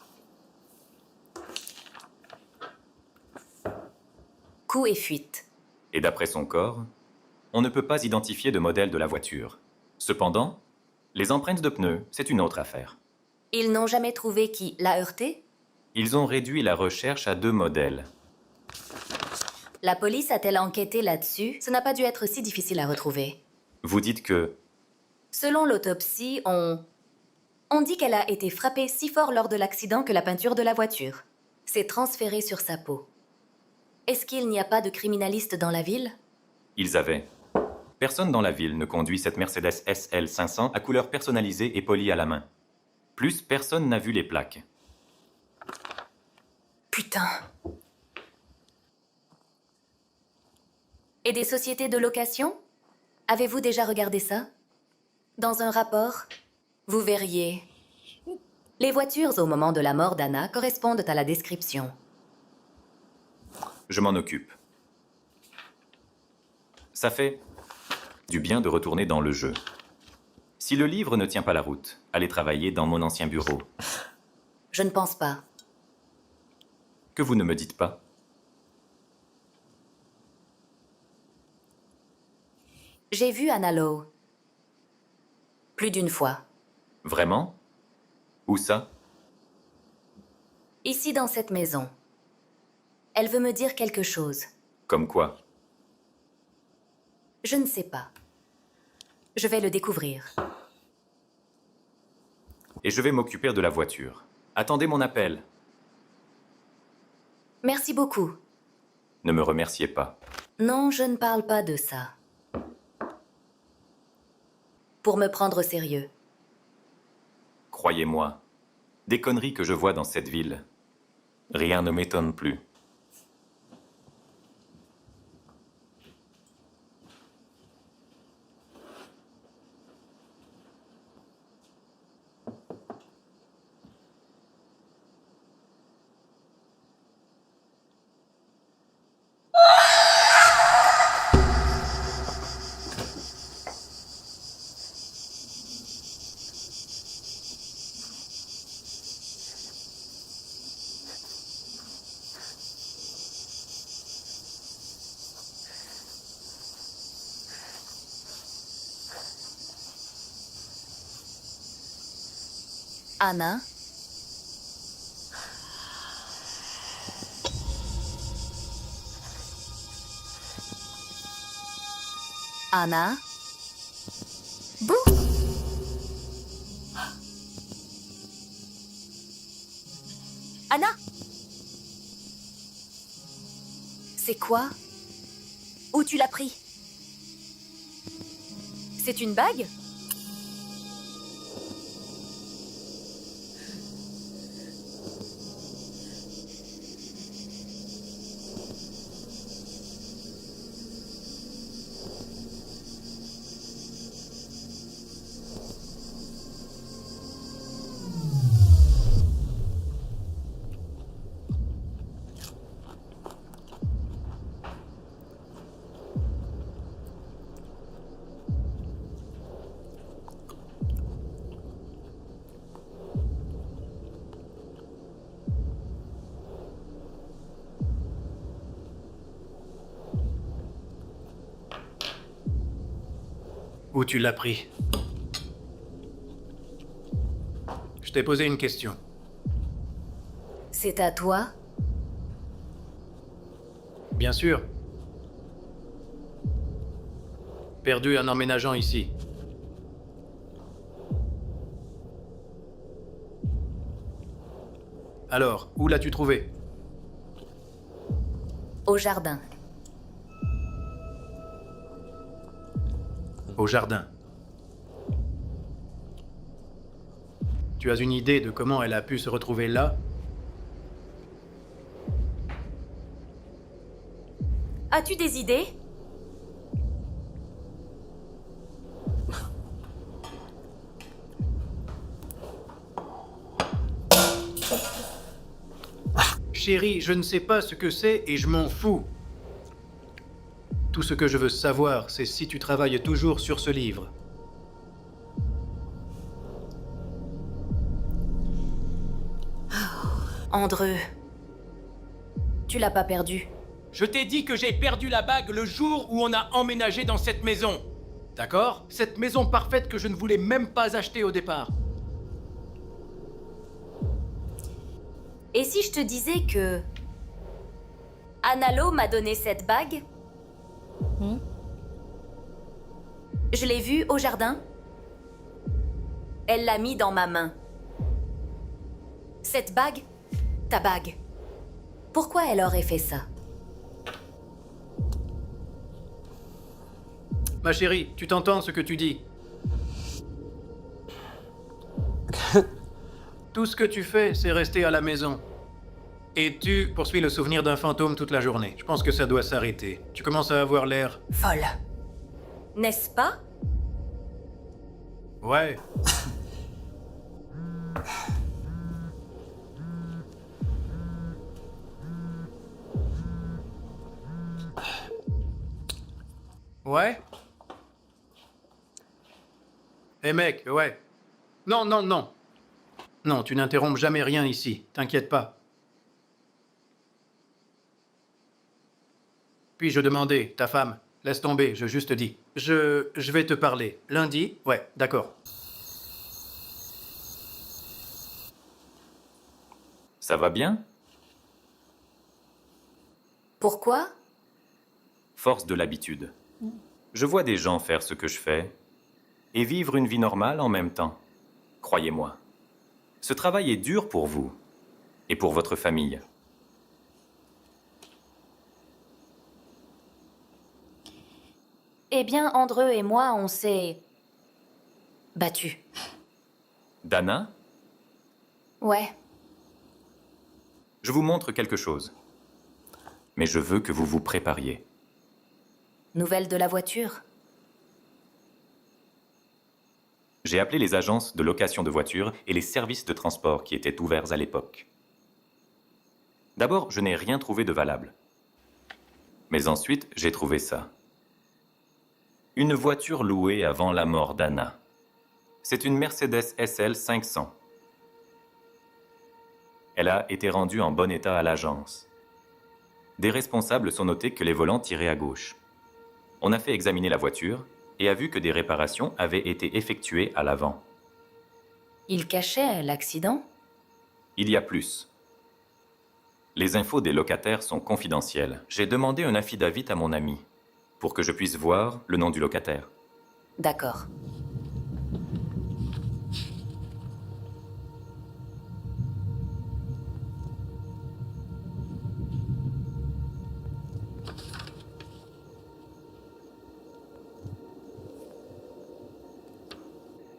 Coup et fuite. Et d'après son corps, on ne peut pas identifier de modèle de la voiture. Cependant, les empreintes de pneus, c'est une autre affaire. Ils n'ont jamais trouvé qui l'a heurté? Ils ont réduit la recherche à 2 modèles. La police a-t-elle enquêté là-dessus? Ça n'a pas dû être si difficile à retrouver. Vous dites que... Selon l'autopsie, on dit qu'elle a été frappée si fort lors de l'accident que la peinture de la voiture s'est transférée sur sa peau. Est-ce qu'il n'y a pas de criminalistes dans la ville? Ils avaient. Personne dans la ville ne conduit cette Mercedes SL 500 à couleur personnalisée et polie à la main. Plus, personne n'a vu les plaques. Putain. Et des sociétés de location? Avez-vous déjà regardé ça? Dans un rapport, vous verriez. Les voitures au moment de la mort d'Anna correspondent à la description. Je m'en occupe. Ça fait du bien de retourner dans le jeu. Si le livre ne tient pas la route, allez travailler dans mon ancien bureau. Je ne pense pas. Que vous ne me dites pas. J'ai vu Anna Lowe. Plus d'une fois. Vraiment? Où ça? Ici dans cette maison. Elle veut me dire quelque chose. Comme quoi? Je ne sais pas. Je vais le découvrir. Et je vais m'occuper de la voiture. Attendez mon appel. Merci beaucoup. Ne me remerciez pas. Non, je ne parle pas de ça. Pour me prendre au sérieux. Croyez-moi, des conneries que je vois dans cette ville, rien ne m'étonne plus. Anna? Anna? Bouh! Anna? C'est quoi? Où tu l'as pris? C'est une bague? Où tu l'as pris? Je t'ai posé une question. C'est à toi? Bien sûr. Perdu en emménageant ici. Alors, où l'as-tu trouvé? Au jardin. Au jardin. Tu as une idée de comment elle a pu se retrouver là? As-tu des idées? Chérie, je ne sais pas ce que c'est et je m'en fous. Tout ce que je veux savoir, c'est si tu travailles toujours sur ce livre. Andreu. Tu l'as pas perdu. Je t'ai dit que j'ai perdu la bague le jour où on a emménagé dans cette maison. D'accord? Cette maison parfaite que je ne voulais même pas acheter au départ. Et si je te disais que... Analo m'a donné cette bague? Je l'ai vue au jardin. Elle l'a mis dans ma main. Cette bague, ta bague. Pourquoi elle aurait fait ça? Ma chérie, tu t'entends ce que tu dis? Tout ce que tu fais, c'est rester à la maison. Et tu poursuis le souvenir d'un fantôme toute la journée. Je pense que ça doit s'arrêter. Tu commences à avoir l'air... Folle. N'est-ce pas? Ouais. Ouais? Eh mec, ouais. Non, non, non. Non, tu n'interromps jamais rien ici. T'inquiète pas. Puis-je demander, ta femme? Laisse tomber, je juste dis. Je vais te parler. Lundi? Ouais, d'accord. Ça va bien? Pourquoi? Force de l'habitude. Je vois des gens faire ce que je fais et vivre une vie normale en même temps. Croyez-moi. Ce travail est dur pour vous et pour votre famille. Eh bien, Andreu et moi, on s'est... battus. Dana, Ouais. je vous montre quelque chose. Mais je veux que vous vous prépariez. Nouvelle de la voiture? J'ai appelé les agences de location de voitures et les services de transport qui étaient ouverts à l'époque. D'abord, je n'ai rien trouvé de valable. Mais ensuite, j'ai trouvé ça. Une voiture louée avant la mort d'Anna. C'est une Mercedes SL 500. Elle a été rendue en bon état à l'agence. Des responsables sont notés que les volants tiraient à gauche. On a fait examiner la voiture et a vu que des réparations avaient été effectuées à l'avant. Il cachait l'accident? Il y a plus. Les infos des locataires sont confidentielles. J'ai demandé un affidavit à mon ami pour que je puisse voir le nom du locataire. D'accord.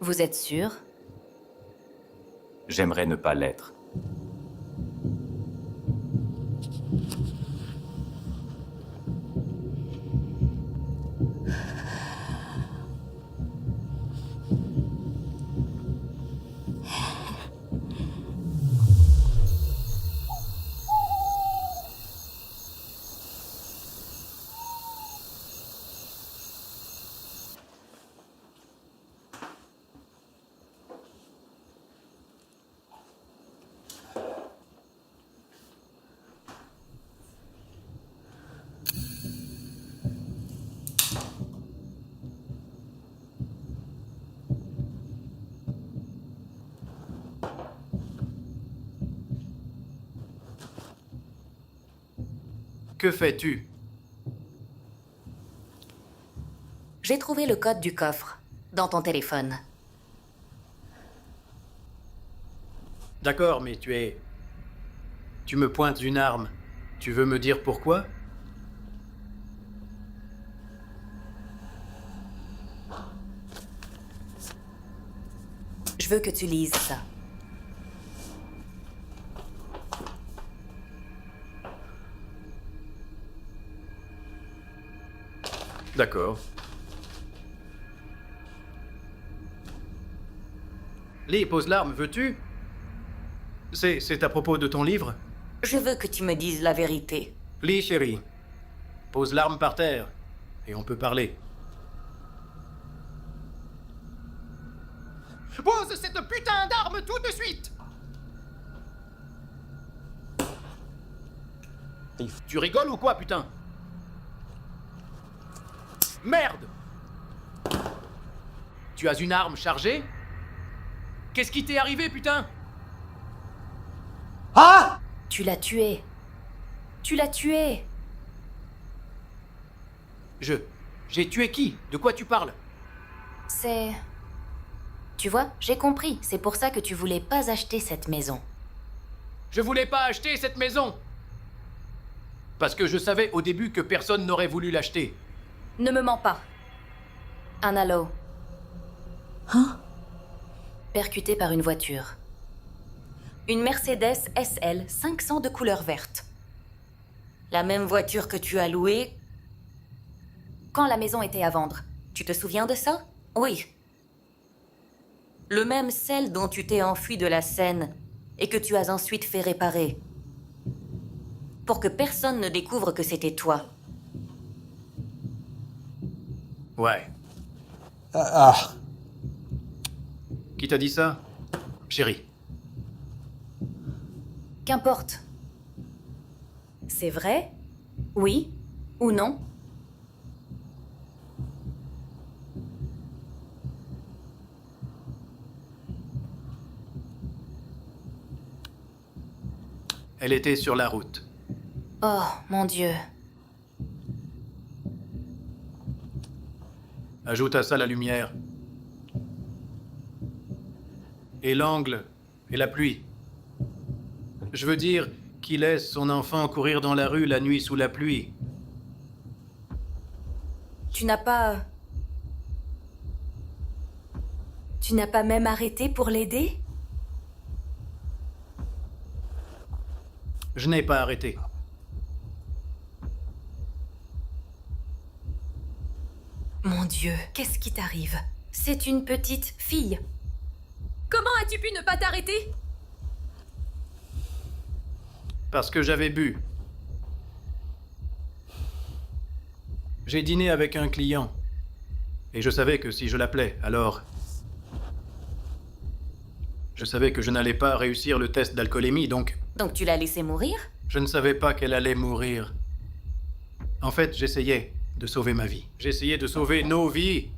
Vous êtes sûr? J'aimerais ne pas l'être. Que fais-tu? J'ai trouvé le code du coffre dans ton téléphone. D'accord, mais Tu me pointes une arme. Tu veux me dire pourquoi? Je veux que tu lises ça. D'accord. Lee, pose l'arme, veux-tu? C'est à propos de ton livre? Je veux que tu me dises la vérité. Lee, chérie, pose l'arme par terre, et on peut parler. Pose cette putain d'arme tout de suite! Tu rigoles ou quoi, putain? Merde! Tu as une arme chargée? Qu'est-ce qui t'est arrivé, putain? Ah! Tu l'as tué. Tu l'as tué. J'ai tué qui? De quoi tu parles? C'est... Tu vois, j'ai compris. C'est pour ça que tu voulais pas acheter cette maison. Je voulais pas acheter cette maison! Parce que je savais au début que personne n'aurait voulu l'acheter. Ne me mens pas. Un halo. Hein? Percuté par une voiture. Une Mercedes SL 500 de couleur verte. La même voiture que tu as louée quand la maison était à vendre. Tu te souviens de ça? Oui. Le même celle dont tu t'es enfui de la scène et que tu as ensuite fait réparer. Pour que personne ne découvre que c'était toi. Ouais. Ah. Qui t'a dit ça? Chérie. Qu'importe. C'est vrai? Oui ou non? Elle était sur la route. Oh, mon Dieu. Ajoute à ça la lumière. Et l'angle. Et la pluie. Je veux dire qui laisse son enfant courir dans la rue la nuit sous la pluie. Tu n'as pas... Tu n'as pas même arrêté pour l'aider? Je n'ai pas arrêté. Mon Dieu, qu'est-ce qui t'arrive? C'est une petite fille. Comment as-tu pu ne pas t'arrêter? Parce que j'avais bu. J'ai dîné avec un client. Et je savais que si je l'appelais, alors... Je savais que je n'allais pas réussir le test d'alcoolémie, donc... Donc tu l'as laissée mourir? Je ne savais pas qu'elle allait mourir. En fait, j'essayais de sauver ma vie. J'essayais de sauver nos vies.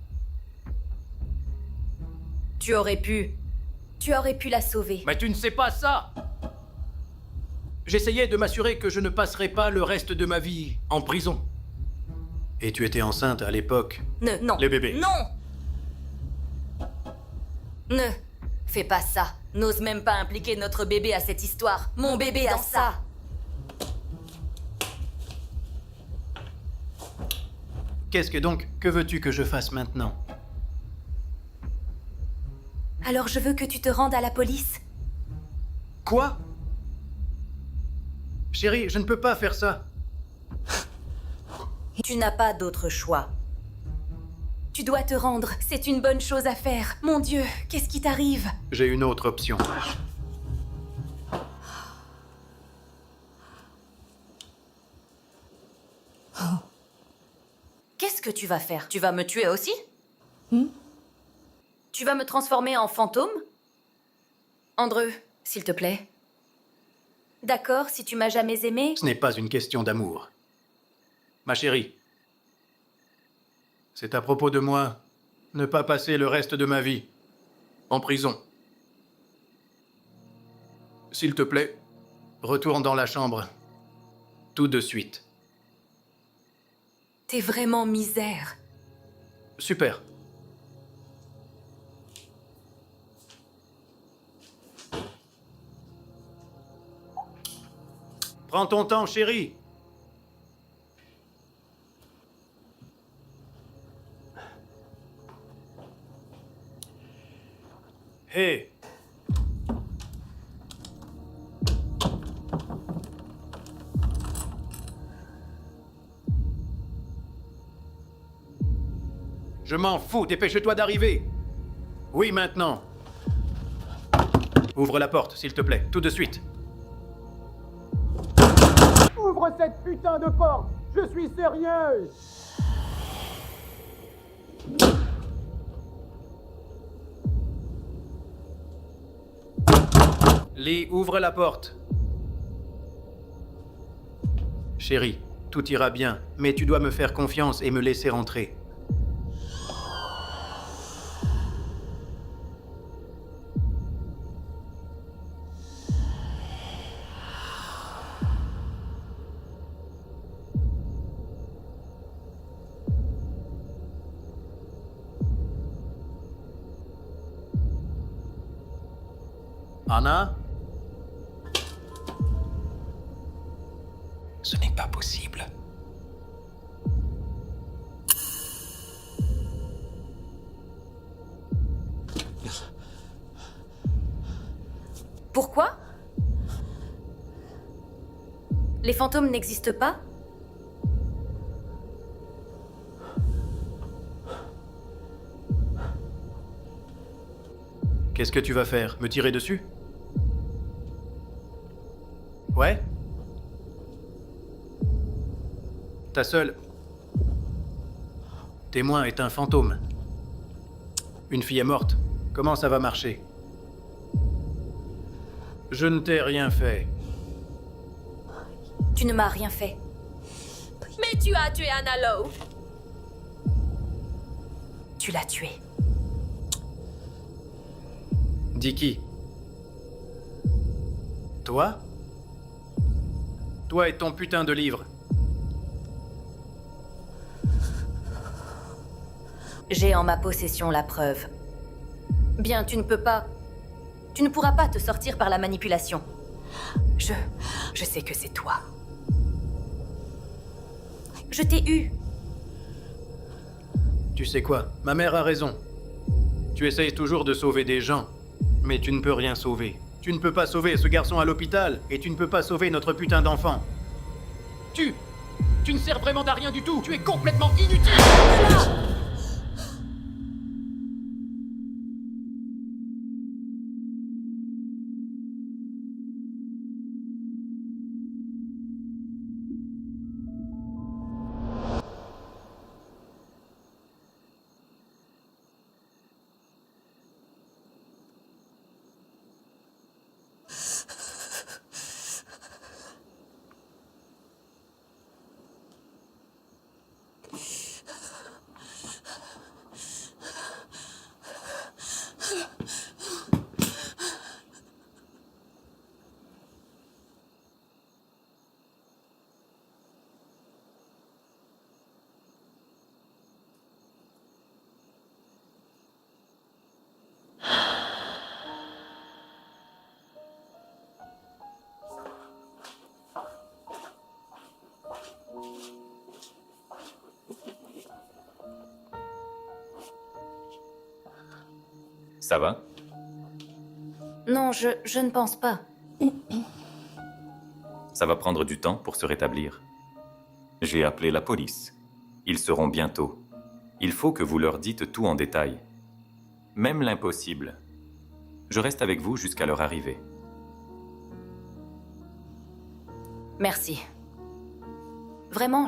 Tu aurais pu. Tu aurais pu la sauver. Mais tu ne sais pas ça! J'essayais de m'assurer que je ne passerais pas le reste de ma vie en prison. Et tu étais enceinte à l'époque. Non. Les bébés. Non! Ne fais pas ça. N'ose même pas impliquer notre bébé à cette histoire. Mon bébé dans ça. Qu'est-ce que donc? Que veux-tu que je fasse maintenant? Alors je veux que tu te rendes à la police. Quoi? Chérie, je ne peux pas faire ça. Tu n'as pas d'autre choix. Tu dois te rendre. C'est une bonne chose à faire. Mon Dieu, qu'est-ce qui t'arrive? J'ai une autre option. Qu'est-ce que tu vas faire? Tu vas me tuer aussi? Tu vas me transformer en fantôme? Andreu, s'il te plaît. D'accord, si tu m'as jamais aimé... Ce n'est pas une question d'amour. Ma chérie, c'est à propos de moi ne pas passer le reste de ma vie en prison. S'il te plaît, retourne dans la chambre. Tout de suite. T'es vraiment misère. Super. Prends ton temps, chérie. Hé. Je m'en fous, dépêche-toi d'arriver. Oui, maintenant. Ouvre la porte, s'il te plaît, tout de suite. Ouvre cette putain de porte! Je suis sérieux! Lee, ouvre la porte. Chérie, tout ira bien, mais tu dois me faire confiance et me laisser rentrer. Anna? Ce n'est pas possible. Pourquoi? Les fantômes n'existent pas? Qu'est-ce que tu vas faire? Me tirer dessus? Ouais? Ta seule témoin est un fantôme. Une fille est morte. Comment ça va marcher? Je ne t'ai rien fait. Tu ne m'as rien fait. Mais tu as tué Anna Lowe. Tu l'as tué. Dis qui? Toi? Toi et ton putain de livre. J'ai en ma possession la preuve. Bien, tu ne peux pas... Tu ne pourras pas te sortir par la manipulation. Je sais que c'est toi. Je t'ai eu. Tu sais quoi? Ma mère a raison. Tu essayes toujours de sauver des gens, mais tu ne peux rien sauver. Tu ne peux pas sauver ce garçon à l'hôpital, et tu ne peux pas sauver notre putain d'enfant. Tu ne sers vraiment à rien du tout. Tu es complètement inutile. Ça va? Non, je ne pense pas. Ça va prendre du temps pour se rétablir. J'ai appelé la police. Ils seront bientôt. Il faut que vous leur dites tout en détail. Même l'impossible. Je reste avec vous jusqu'à leur arrivée. Merci. Vraiment,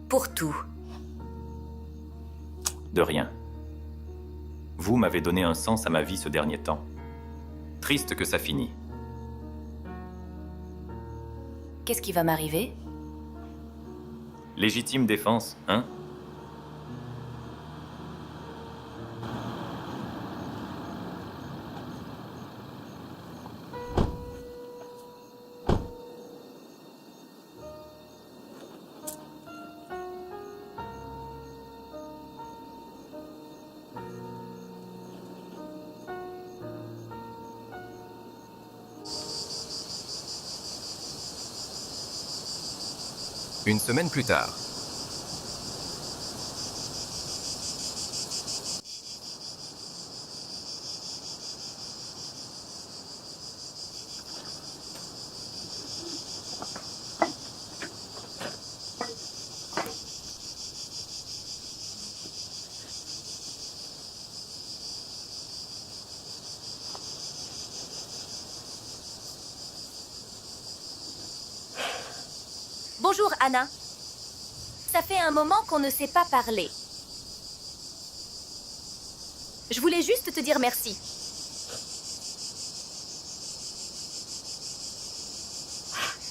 Pour tout. De rien. Vous m'avez donné un sens à ma vie ce dernier temps. Triste que ça finit. Qu'est-ce qui va m'arriver? Légitime défense, hein? Une semaine plus tard. Bonjour, Anna. Ça fait un moment qu'on ne s'est pas parlé. Je voulais juste te dire merci.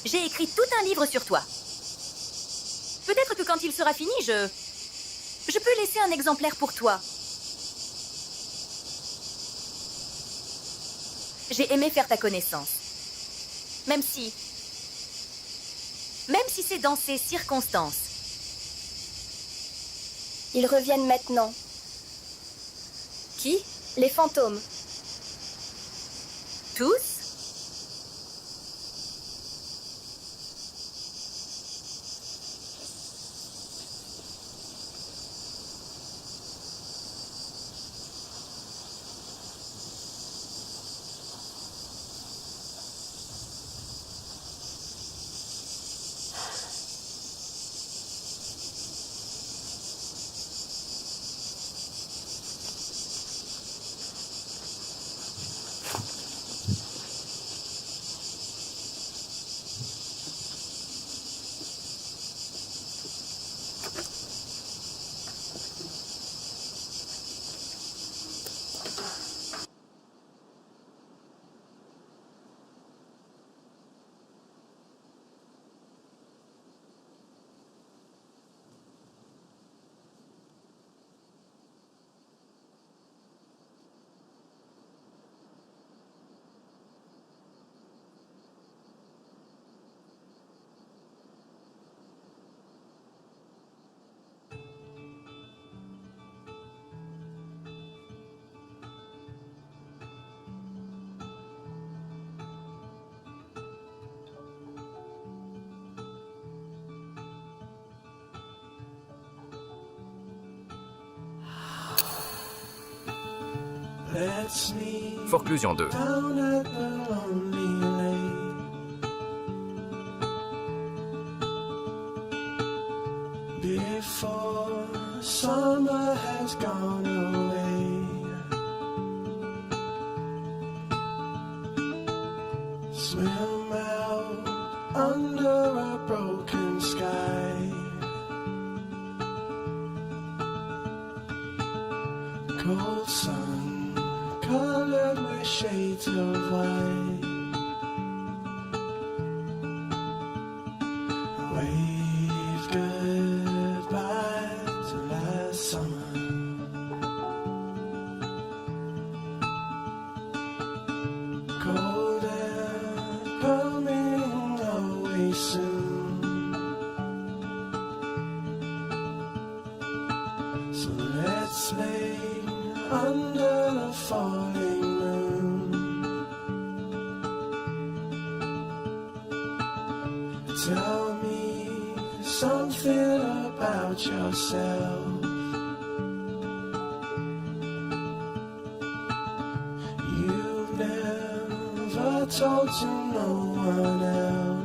J'ai écrit tout un livre sur toi. Peut-être que quand il sera fini, je peux laisser un exemplaire pour toi. J'ai aimé faire ta connaissance. Même si c'est dans ces circonstances. Ils reviennent maintenant. Qui? Les fantômes. Tous? Forclusion 2. Before summer has gone away, swim out under a broken sky. Cold sun colored with shades of white. Wave goodbye to last summer. Cold air coming away soon. So let's lay under the falling moon. Tell me something about yourself. You've never told to no one else.